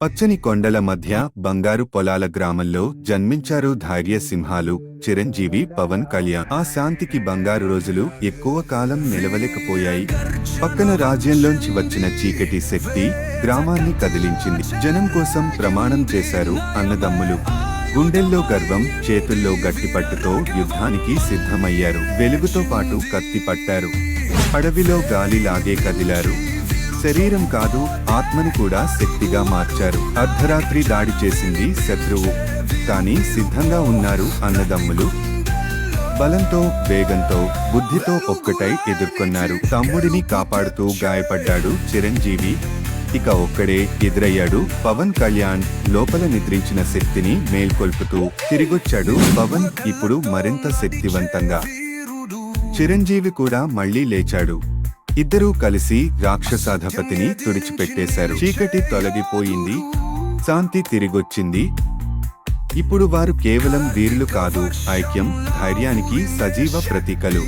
పచ్చని కొండల మధ్య బంగారు పొలాల గ్రామంలో జన్మించారు ధైర్య సింహాలు చిరంజీవి పవన్ కళ్యాణ్. ఆ శాంతికి బంగారు రోజులు ఎక్కువ కాలం నిలవలేకపోయాయి. పక్కన రాజ్యంలోంచి వచ్చిన చీకటి శక్తి గ్రామాన్ని కదిలించింది. జనం కోసం ప్రమాణం చేశారు అన్నదమ్ములు. గుండెల్లో గర్వం, చేతుల్లో గట్టిపట్టుతో యుద్ధానికి సిద్ధమయ్యారు. వెలుగుతో పాటు కత్తి పట్టారు. అడవిలో గాలి లాగే కదిలారు. శరీరం కాదు, ఆత్మని కూడా శక్తిగా మార్చారు. అర్ధరాత్రి దాడి చేసింది శత్రువు, కానీ సిద్ధంగా ఉన్నారు అన్నదమ్ములు. బలంతో, వేగంతో, బుద్ధితో ఒక్కటై ఎదుర్కొన్నారు. తమ్ముడిని కాపాడుతూ గాయపడ్డాడు చిరంజీవి. ఇక ఒక్కడే ఎదురయ్యాడు పవన్ కళ్యాణ్. లోపల నిద్రించిన శక్తిని మేల్కొల్పుతూ తిరిగొచ్చాడు పవన్, ఇప్పుడు మరింత శక్తివంతంగా. చిరంజీవి కూడా మళ్లీ లేచాడు. ఇద్దరూ కలిసి రాక్షసాధిపతిని తుడిచిపెట్టేశారు. చీకటి తొలగిపోయింది, శాంతి తిరిగొచ్చింది. ఇప్పుడు వారు కేవలం వీరులు కాదు, ఐక్యం, ధైర్యానికి సజీవ ప్రతీకలు.